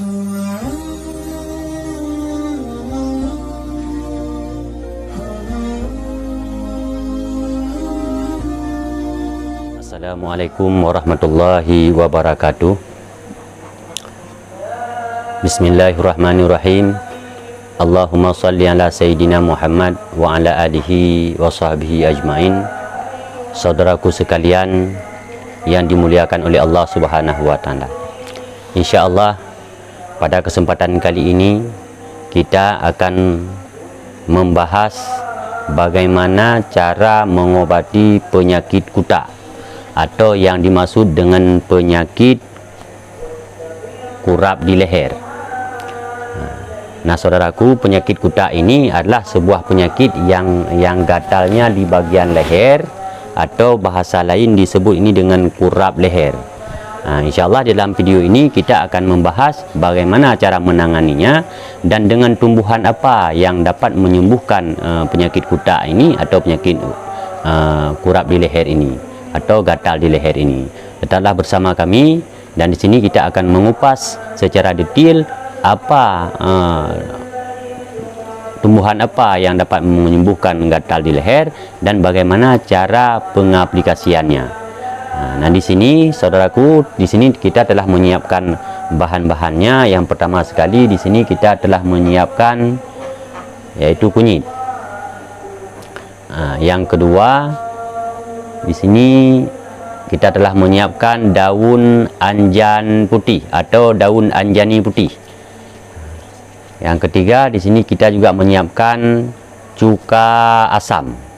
Assalamualaikum warahmatullahi wabarakatuh. Bismillahirrahmanirrahim. Allahumma salli ala Sayyidina Muhammad wa ala alihi wa sahbihi ajmain. Saudaraku sekalian yang dimuliakan oleh Allah Subhanahu wa Ta'ala, InsyaAllah pada kesempatan kali ini kita akan membahas bagaimana cara mengobati penyakit kutak atau yang dimaksud dengan penyakit kurap di leher. Nah saudaraku, penyakit kutak ini adalah sebuah penyakit yang gatalnya di bagian leher, atau bahasa lain disebut ini dengan kurap leher. InsyaAllah dalam video ini kita akan membahas bagaimana cara menanganinya dan dengan tumbuhan apa yang dapat menyembuhkan penyakit kutak ini atau penyakit kurap di leher ini atau gatal di leher ini. Tetaplah bersama kami dan di sini kita akan mengupas secara detail apa tumbuhan apa yang dapat menyembuhkan gatal di leher dan bagaimana cara pengaplikasiannya. Nah di sini saudaraku, di sini kita telah menyiapkan bahan-bahannya. Yang pertama sekali di sini kita telah menyiapkan yaitu kunyit. Yang kedua di sini kita telah menyiapkan daun anjan putih atau daun anjani putih. Yang ketiga di sini kita juga menyiapkan cuka asam.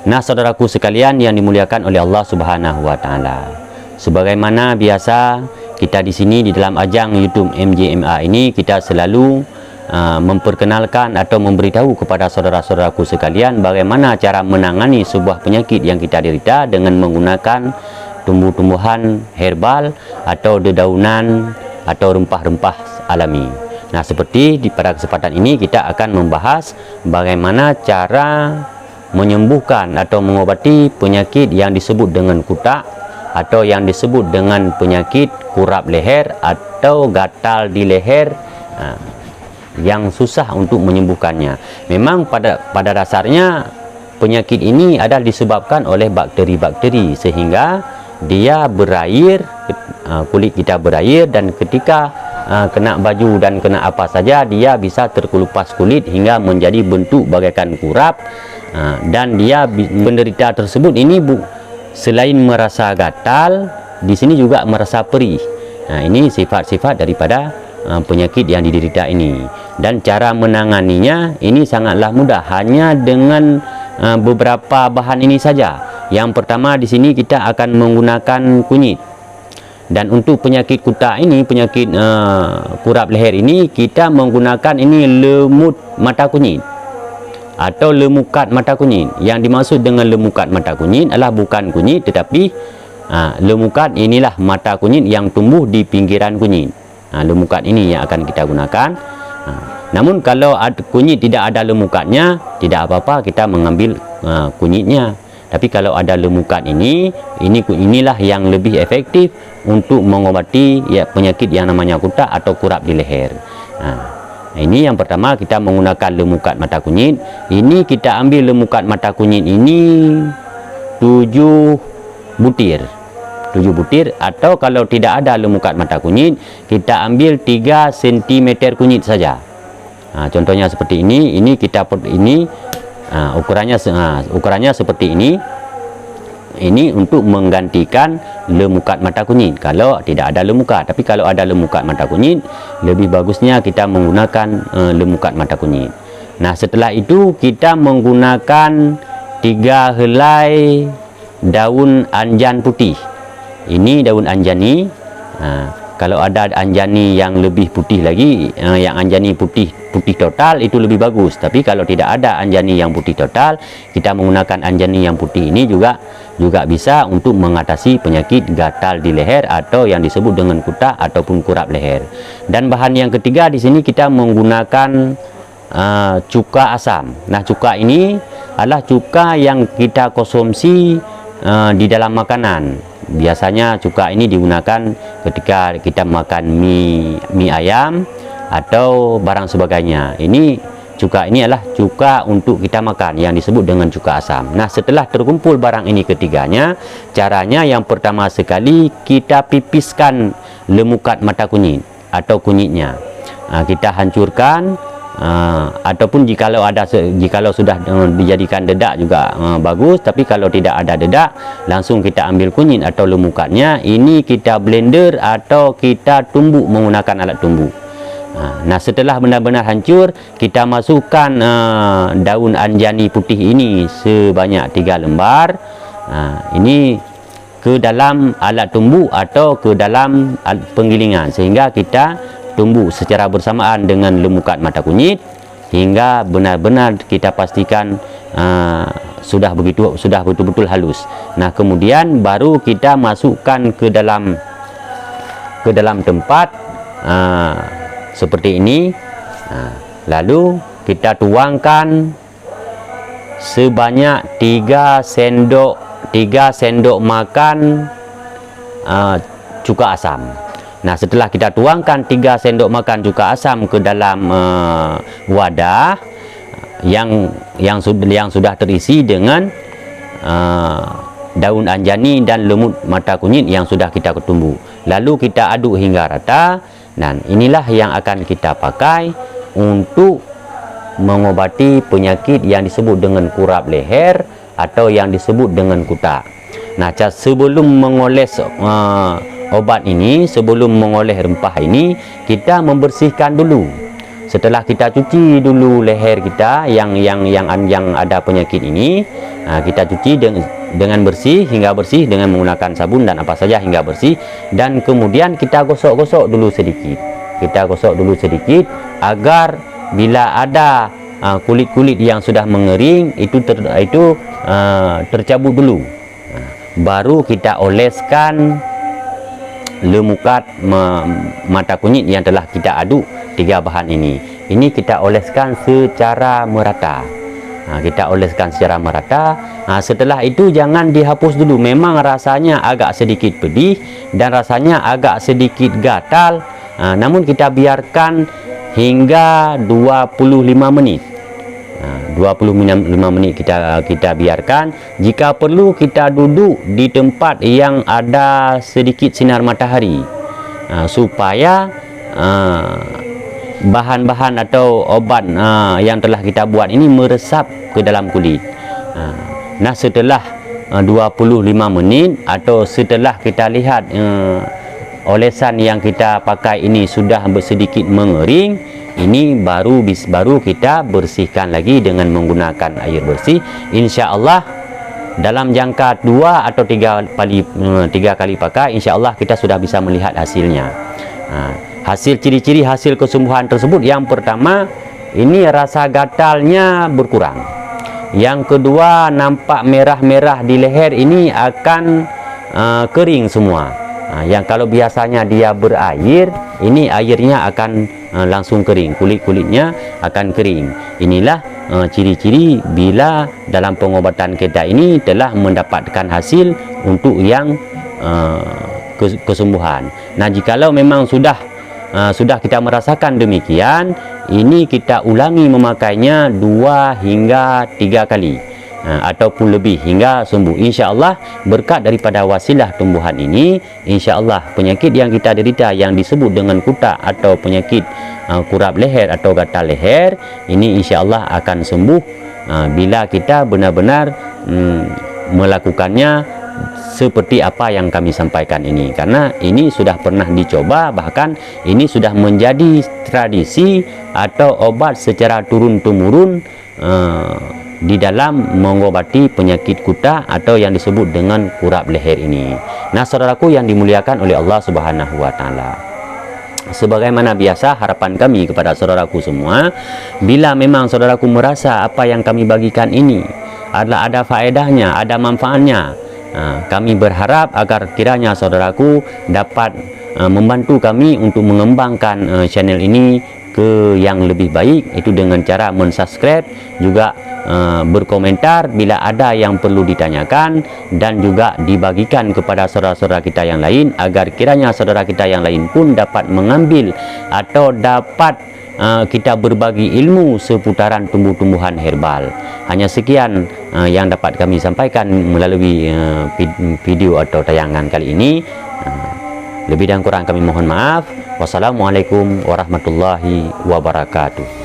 Nah saudaraku sekalian yang dimuliakan oleh Allah Subhanahu wa Ta'ala, sebagaimana biasa kita di sini di dalam ajang YouTube MJMA ini kita selalu memperkenalkan atau memberitahu kepada saudara-saudaraku sekalian bagaimana cara menangani sebuah penyakit yang kita derita dengan menggunakan tumbuh-tumbuhan herbal atau dedaunan atau rempah-rempah alami. Nah seperti pada kesempatan ini kita akan membahas bagaimana cara menyembuhkan atau mengobati penyakit yang disebut dengan kutak atau yang disebut dengan penyakit kurap leher atau gatal di leher yang susah untuk menyembuhkannya. Memang pada dasarnya penyakit ini adalah disebabkan oleh bakteri-bakteri sehingga dia berair, kulit kita berair, dan ketika kena baju dan kena apa saja dia bisa terkelupas kulit hingga menjadi bentuk bagaikan kurap. Dan dia penderita tersebut ini selain merasa gatal, di sini juga merasa perih. Nah ini sifat-sifat daripada penyakit yang diderita ini. Dan cara menanganinya ini sangatlah mudah, hanya dengan beberapa bahan ini saja. Yang pertama di sini kita akan menggunakan kunyit. Dan untuk penyakit kutak ini, penyakit kurap leher ini, kita menggunakan ini lemut mata kunyit atau lemukat mata kunyit. Yang dimaksud dengan lemukat mata kunyit adalah bukan kunyit, tetapi lemukat inilah mata kunyit yang tumbuh di pinggiran kunyit. Lemukat ini yang akan kita gunakan. Namun kalau kunyit tidak ada lemukatnya, tidak apa-apa, kita mengambil kunyitnya. Tapi kalau ada lemukat inilah yang lebih efektif untuk mengobati penyakit yang namanya kutak atau kurap di leher. Ini yang pertama, kita menggunakan lemukat mata kunyit. Ini kita ambil lemukat mata kunyit ini 7 butir. 7 butir, atau kalau tidak ada lemukat mata kunyit, kita ambil 3 cm kunyit saja. Contohnya seperti ini. Ini kita ukurannya seperti ini. Ini untuk menggantikan lemukat mata kunyit kalau tidak ada lemukat. Tapi kalau ada lemukat mata kunyit, lebih bagusnya kita menggunakan lemukat mata kunyit. Nah setelah itu kita menggunakan 3 helai daun anjan putih. Ini daun anjani. Kalau ada anjani yang lebih putih lagi, yang anjani putih total, itu lebih bagus. Tapi kalau tidak ada anjani yang putih total, kita menggunakan anjani yang putih ini juga bisa untuk mengatasi penyakit gatal di leher atau yang disebut dengan kutak ataupun kurap leher. Dan bahan yang ketiga di sini kita menggunakan cuka asam. Nah cuka ini adalah cuka yang kita konsumsi di dalam makanan. Biasanya cuka ini digunakan ketika kita makan mie ayam atau barang sebagainya. Cuka ini adalah cuka untuk kita makan yang disebut dengan cuka asam. Nah, setelah terkumpul barang ini ketiganya, caranya yang pertama sekali kita pipiskan lemukat mata kunyit atau kunyitnya. Kita hancurkan, ataupun jikalau sudah dijadikan dedak juga bagus. Tapi kalau tidak ada dedak, langsung kita ambil kunyit atau lemukatnya. Ini kita blender atau kita tumbuk menggunakan alat tumbuk. Nah, setelah benar-benar hancur, kita masukkan daun anjani putih ini sebanyak 3 lembar. Ini ke dalam alat tumbuk atau ke dalam penggilingan, sehingga kita tumbuk secara bersamaan dengan lemukat mata kunyit hingga benar-benar kita pastikan sudah betul-betul halus. Nah, kemudian baru kita masukkan ke dalam tempat seperti ini. Lalu kita tuangkan sebanyak 3 sendok makan cuka asam. Nah, setelah kita tuangkan 3 sendok makan cuka asam ke dalam wadah yang sudah terisi dengan daun anjani dan lemut mata kunyit yang sudah kita tumbuk, lalu kita aduk hingga rata. Dan inilah yang akan kita pakai untuk mengobati penyakit yang disebut dengan kurap leher atau yang disebut dengan kutak. Nah, sebelum mengoles obat ini, sebelum mengoles rempah ini, kita membersihkan dulu. Setelah kita cuci dulu leher kita yang ada penyakit ini, kita cuci dengan bersih hingga bersih dengan menggunakan sabun dan apa saja hingga bersih. Dan kemudian kita gosok-gosok dulu sedikit. Kita gosok dulu sedikit agar bila ada kulit-kulit yang sudah mengering itu tercabut dulu. Baru kita oleskan lemukat mata kunyit yang telah kita aduk 3 bahan ini. Ini kita oleskan secara merata. Kita oleskan secara merata. Setelah itu jangan dihapus dulu. Memang rasanya agak sedikit pedih dan rasanya agak sedikit gatal. Namun kita biarkan hingga 25 menit. 25 menit kita biarkan. Jika perlu kita duduk di tempat yang ada sedikit sinar matahari supaya bahan-bahan atau obat yang telah kita buat ini meresap ke dalam kulit. Nah, setelah 25 menit atau setelah kita lihat olesan yang kita pakai ini sudah sedikit mengering, ini baru kita bersihkan lagi dengan menggunakan air bersih. Insya Allah dalam jangka 2 atau 3 kali pakai, insya Allah kita sudah bisa melihat hasilnya. Hasil ciri-ciri hasil kesembuhan tersebut, yang pertama ini rasa gatalnya berkurang. Yang kedua, nampak merah-merah di leher ini akan kering semua. Yang kalau biasanya dia berair, ini airnya akan langsung kering, kulit-kulitnya akan kering. Inilah ciri-ciri bila dalam pengobatan kita ini telah mendapatkan hasil untuk yang kesembuhan. Nah, jikalau memang sudah kita merasakan demikian, ini kita ulangi memakainya 2 hingga 3 kali ataupun lebih hingga sembuh. Insya Allah berkat daripada wasilah tumbuhan ini, insya Allah penyakit yang kita derita yang disebut dengan kutak atau penyakit kurap leher atau gatal leher ini insya Allah akan sembuh bila kita benar-benar melakukannya seperti apa yang kami sampaikan ini. Karena ini sudah pernah dicoba, bahkan ini sudah menjadi tradisi atau obat secara turun-temurun di dalam mengobati penyakit kutak atau yang disebut dengan kurap leher ini. Nah, saudaraku yang dimuliakan oleh Allah Subhanahu wa taala, sebagaimana biasa harapan kami kepada saudaraku semua, bila memang saudaraku merasa apa yang kami bagikan ini adalah ada faedahnya, ada manfaatnya, kami berharap agar kiranya saudaraku dapat membantu kami untuk mengembangkan channel ini ke yang lebih baik, itu dengan cara mensubscribe, juga berkomentar bila ada yang perlu ditanyakan, dan juga dibagikan kepada saudara-saudara kita yang lain, agar kiranya saudara kita yang lain pun dapat mengambil atau dapat kita berbagi ilmu seputaran tumbuh-tumbuhan herbal. Hanya sekian yang dapat kami sampaikan melalui video atau tayangan kali ini. Lebih dan kurang kami mohon maaf. Wassalamualaikum warahmatullahi wabarakatuh.